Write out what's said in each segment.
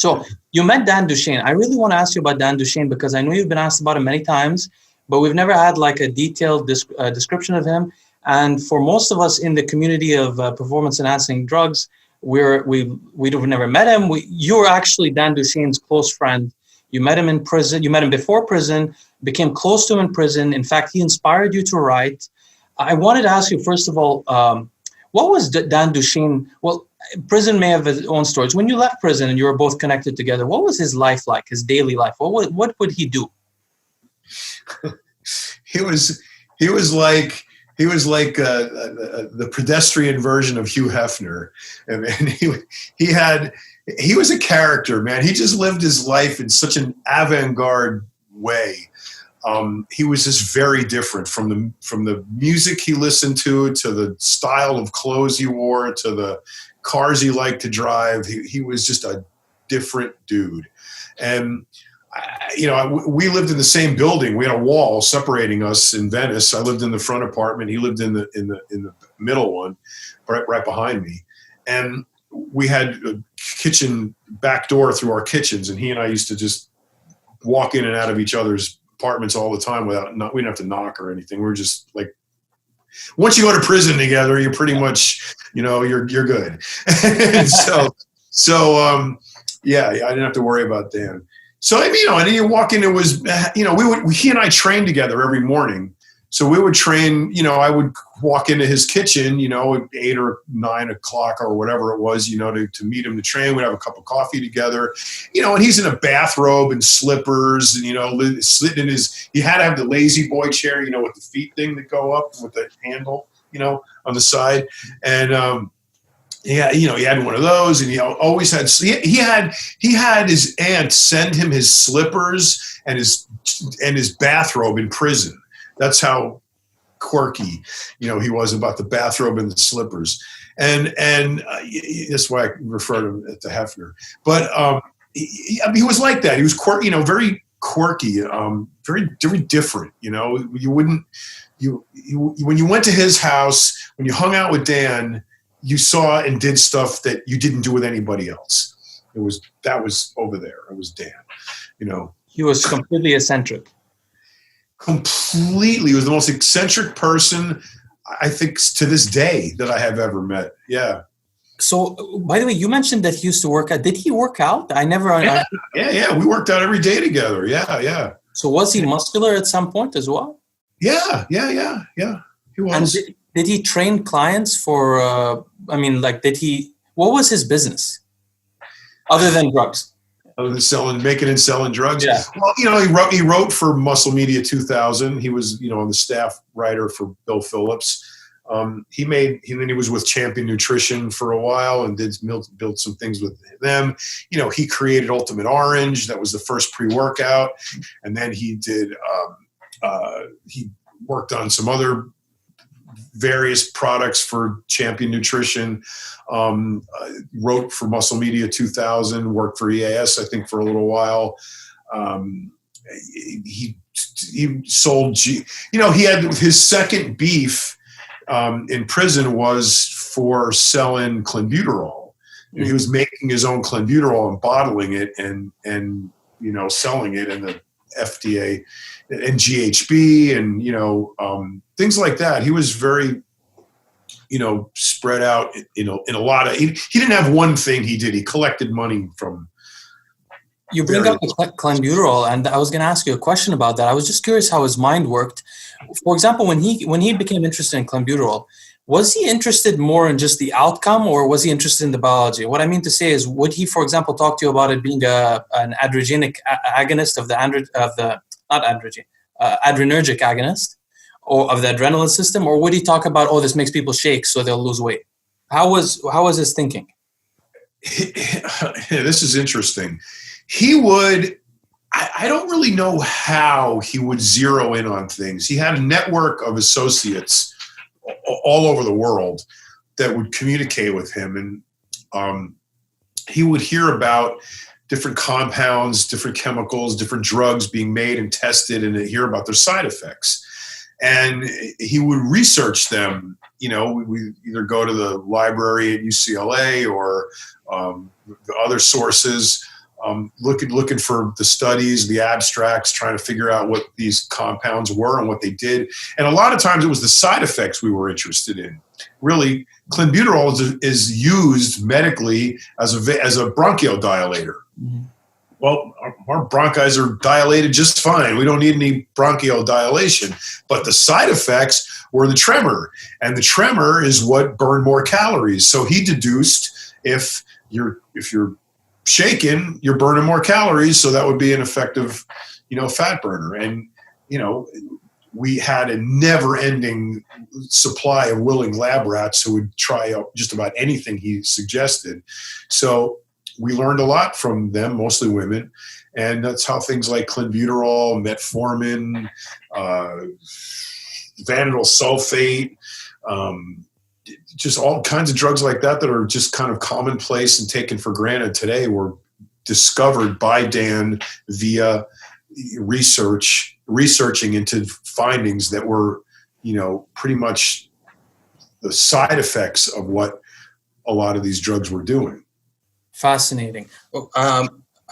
So you met Dan Duchaine. I really want to ask you about Dan Duchaine because I know you've been asked about him many times, but we've never had like a detailed description of him. And for most of us in the community of performance enhancing drugs, we've never met him. You're actually Dan Duchaine's close friend. You met him in prison. You met him before prison, became close to him in prison. In fact, he inspired you to write. I wanted to ask you, first of all, what was Dan Duchaine? Well, prison may have its own stories. When you left prison and you were both connected together, what was his life like, his daily life? What would he do? He was like the pedestrian version of Hugh Hefner. And he was a character, man. He just lived his life in such an avant-garde way. He was just very different from the music he listened to the style of clothes he wore, to the cars he liked to drive. He was just a different dude. And we lived in the same building. We had a wall separating us in Venice. I lived in the front apartment. He lived in the middle one, right behind me. And we had a kitchen back door through our kitchens, and he and I used to just walk in and out of each other's apartments all the time we didn't have to knock or anything. We were just like, once you go to prison together, you're pretty much, you're good. Yeah, I didn't have to worry about Dan. So, and then you walk in, it was, he and I trained together every morning. So we would train, I would walk into his kitchen, at 8 or 9 o'clock or whatever it was, to meet him to train. We'd have a cup of coffee together, and he's in a bathrobe and slippers, and, sitting in he had to have the lazy boy chair, with the feet thing that go up with the handle, on the side. And, he had one of those, and he always had. He had his aunt send him his slippers and his bathrobe in prison. That's how quirky, he was about the bathrobe and the slippers, and that's why I refer to him to Hefner. But he was like that. He was quirky, very quirky, very different. You wouldn't when you went to his house, when you hung out with Dan, you saw and did stuff that you didn't do with anybody else. That was over there. It was Dan, He was completely eccentric. Completely. He was the most eccentric person, I think, to this day that I have ever met. Yeah. So, by the way, you mentioned that he used to work out. Did he work out? Yeah. We worked out every day together. Yeah. So was he muscular at some point as well? Yeah. He was. And did he train clients for, what was his business other than drugs? Other than making and selling drugs? Yeah. Well, he wrote for Muscle Media 2000. He was, on the staff writer for Bill Phillips. Then he was with Champion Nutrition for a while and built some things with them. He created Ultimate Orange. That was the first pre-workout. And then he did, he worked on some other various products for Champion Nutrition, wrote for Muscle Media 2000, worked for EAS, I think, for a little while. He sold, he had his second beef in prison was for selling clenbuterol. He was making his own clenbuterol and bottling it and selling it in the FDA and GHB and, things like that. He was very, spread out, in a lot of, he didn't have one thing he did. He collected money from. You bring up clenbuterol, and I was going to ask you a question about that. I was just curious how his mind worked. For example, when he became interested in clenbuterol, was he interested more in just the outcome, or was he interested in the biology? What I mean to say is, would he, for example, talk to you about it being an adrenergic agonist of adrenergic agonist, or of the adrenaline system, or would he talk about, this makes people shake so they'll lose weight? How was his thinking? This is interesting. He would, I don't really know how he would zero in on things. He had a network of associates all over the world that would communicate with him. And he would hear about different compounds, different chemicals, different drugs being made and tested, and hear about their side effects. And he would research them. We either go to the library at UCLA or the other sources. looking for the studies, the abstracts, trying to figure out what these compounds were and what they did. And a lot of times it was the side effects we were interested in. Really, clenbuterol is used medically as a bronchodilator. Mm-hmm. Well, our bronchi are dilated just fine. We don't need any bronchodilation. But the side effects were the tremor. And the tremor is what burned more calories. So he deduced if you're shaken, you're burning more calories. So that would be an effective, fat burner. And, we had a never-ending supply of willing lab rats who would try out just about anything he suggested. So we learned a lot from them, mostly women, and that's how things like clenbuterol, metformin, vanadyl sulfate, just all kinds of drugs like that are just kind of commonplace and taken for granted today were discovered by Dan via researching into findings that were, pretty much the side effects of what a lot of these drugs were doing. Fascinating. I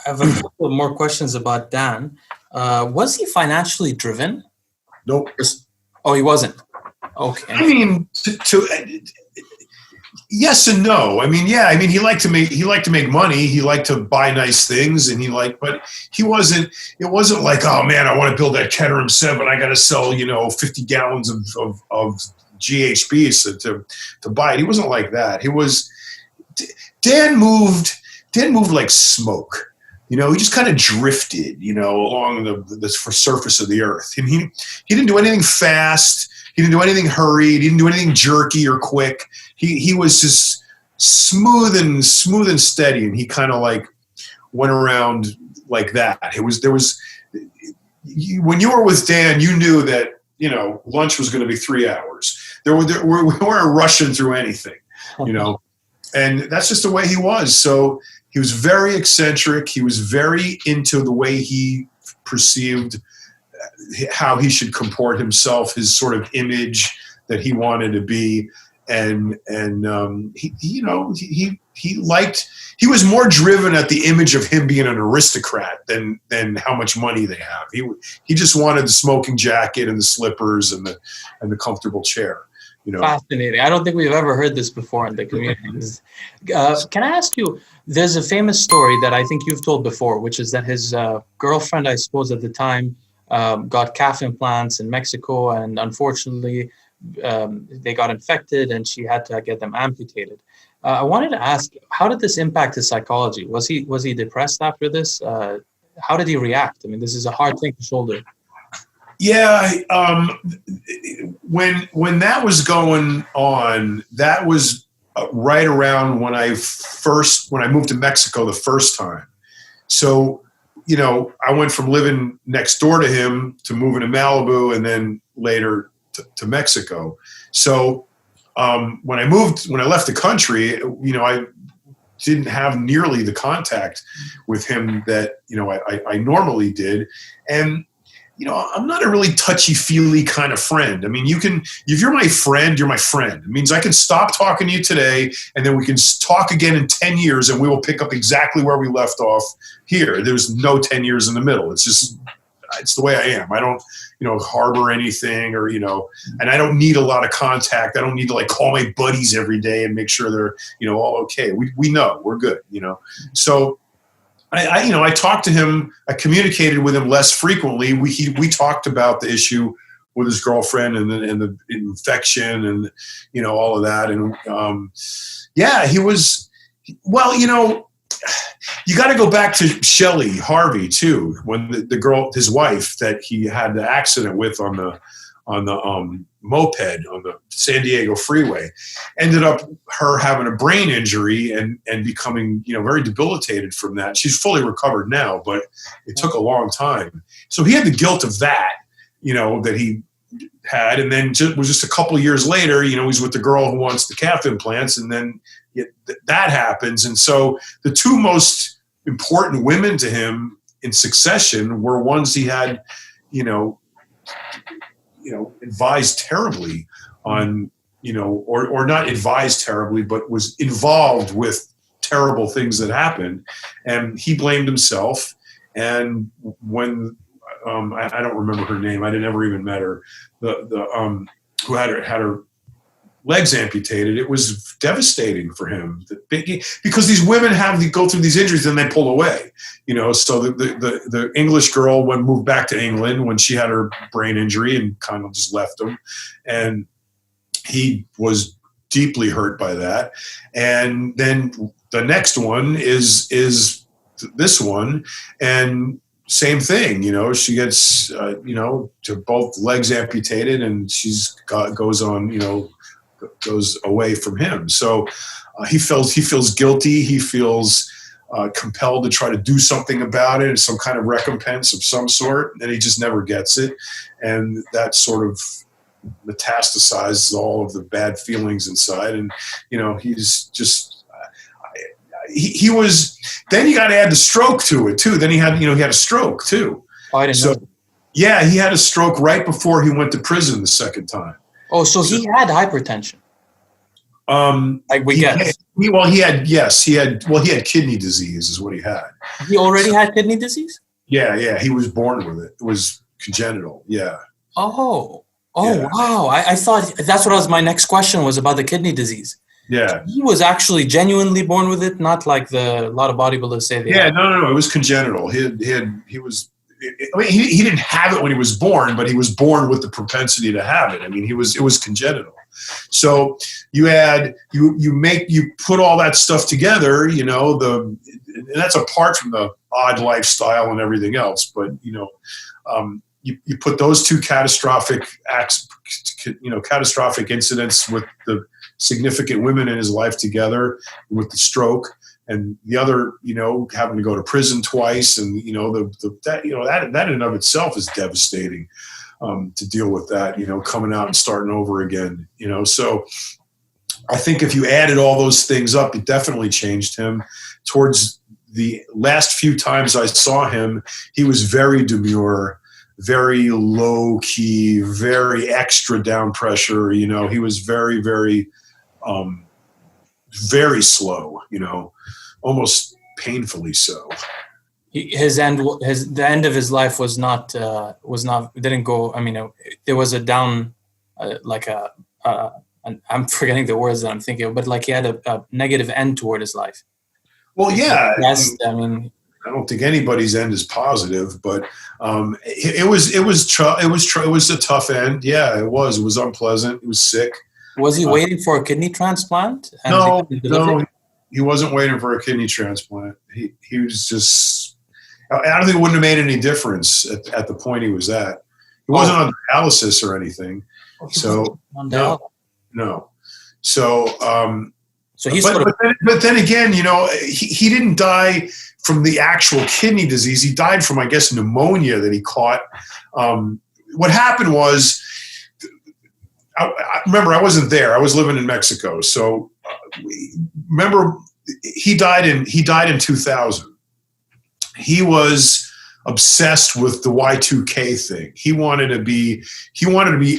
have a couple more questions about Dan. Was he financially driven? Nope. Oh, he wasn't. Okay. I mean, yes and no. I mean, he liked to make money. He liked to buy nice things, and but he wasn't. It wasn't like, oh man, I want to build that Kettering 7. I got to sell 50 gallons of GHB to buy it. He wasn't like that. He was. Dan moved like smoke. He just kind of drifted, along the surface of the earth. And he didn't do anything fast. He didn't do anything hurried. He didn't do anything jerky or quick. He was just smooth and steady. And he kind of like went around like that. When you were with Dan, you knew that, lunch was going to be 3 hours. We weren't rushing through anything, and that's just the way he was. So he was very eccentric. He was very into the way he perceived how he should comport himself, his sort of image that he wanted to be. And he was more driven at the image of him being an aristocrat than how much money they have. He just wanted the smoking jacket and the slippers and the comfortable chair. Fascinating. I don't think we've ever heard this before in the community. Can I ask you, there's a famous story that I think you've told before, which is that his girlfriend, I suppose at the time, got calf implants in Mexico, and unfortunately they got infected and she had to get them amputated. I wanted to ask, how did this impact his psychology? Was he depressed after this? How did he react? I mean, this is a hard thing to shoulder. Yeah, when that was going on, that was right around when I moved to Mexico the first time. So, I went from living next door to him to moving to Malibu and then later to Mexico. So when I left the country, I didn't have nearly the contact with him that, I normally did. And I'm not a really touchy-feely kind of friend. I mean, if you're my friend, you're my friend. It means I can stop talking to you today, and then we can talk again in 10 years, and we will pick up exactly where we left off here. There's no 10 years in the middle. It's the way I am. I don't, harbor anything and I don't need a lot of contact. I don't need to call my buddies every day and make sure they're, all okay. We know we're good, So I talked to him. I communicated with him less frequently. We talked about the issue with his girlfriend and the infection and all of that. And he was. Well, you got to go back to Shelley Harvey too, when the girl, his wife, that he had the accident with on the moped on the San Diego freeway, ended up her having a brain injury and becoming, very debilitated from that. She's fully recovered now, but it took a long time. So he had the guilt of that, that he had. And then just a couple of years later, he's with the girl who wants the calf implants, and then that happens. And so the two most important women to him in succession were ones he had, advised terribly on, or not advised terribly, but was involved with terrible things that happened, and he blamed himself. And when I don't remember her name, I never even met her, who had her legs amputated, it was devastating for him because these women go through these injuries and they pull away, so the English girl moved back to England when she had her brain injury and kind of just left him, and he was deeply hurt by that. And then the next one is this one, and same thing, she gets to both legs amputated, and goes away from him. So he feels guilty. He feels compelled to try to do something about it, some kind of recompense of some sort, and he just never gets it. And that sort of metastasizes all of the bad feelings inside. And, he's just, he was, then you got to add the stroke to it too. Then he had a stroke too. Oh, I didn't know. Yeah, he had a stroke right before he went to prison the second time. Oh, so he had hypertension. He had kidney disease is what he had. He already had kidney disease? Yeah. He was born with it. It was congenital. Yeah. Oh, yeah. Wow. I thought that's what my next question was about the kidney disease. Yeah. He was actually genuinely born with it, not like a lot of bodybuilders say they have. No. It was congenital. He didn't have it when he was born, but he was born with the propensity to have it. I mean, it was congenital. So you put all that stuff together, and that's apart from the odd lifestyle and everything else. But, you put those two catastrophic incidents with the significant women in his life together, with the stroke, and the other, having to go to prison twice, and that in and of itself is devastating to deal with that. Coming out and starting over again. So I think if you added all those things up, it definitely changed him. Towards the last few times I saw him, he was very demure, very low key, very extra down pressure. He was very, very, very slow. Almost painfully so. The end of his life didn't go. I mean, there was a down, I'm forgetting the words that I'm thinking of, but like he had a negative end toward his life. Well, yeah. Yes, I mean, I don't think anybody's end is positive, but it was a tough end. Yeah, it was. It was unpleasant. He was sick. Was he waiting for a kidney transplant? No, he wasn't waiting for a kidney transplant. He was just. I don't think it wouldn't have made any difference at the point he was at. He wasn't on dialysis or anything. So no. So but then again, he didn't die from the actual kidney disease. He died from, I guess, pneumonia that he caught. What happened was, I remember I wasn't there. I was living in Mexico. So remember, he died in 2000. He was obsessed with the Y2K thing. He wanted to be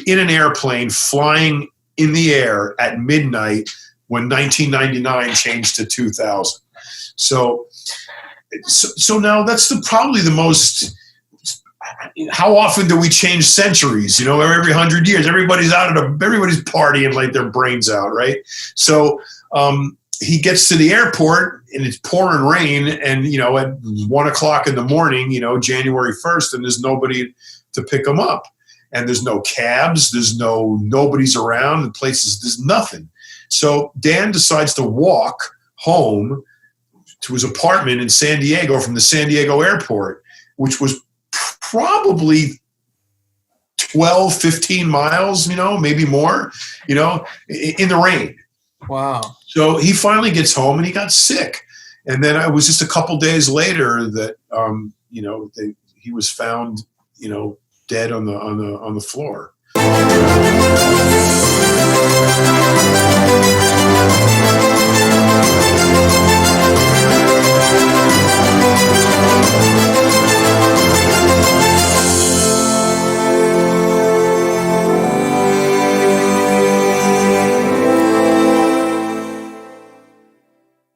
in an airplane flying in the air at midnight when 1999 changed to 2000. So now that's probably the most. How often do we change centuries? Every 100 years, everybody's partying like their brains out, right? So he gets to the airport and it's pouring rain, and at 1 o'clock in the morning, January 1st, and there's nobody to pick him up, and there's no cabs, nobody's around, there's nothing. So Dan decides to walk home to his apartment in San Diego from the San Diego airport, which was probably 12, 15 miles, maybe more, in the rain. Wow. So he finally gets home and he got sick. And then it was just a couple days later that, he was found, dead on the floor.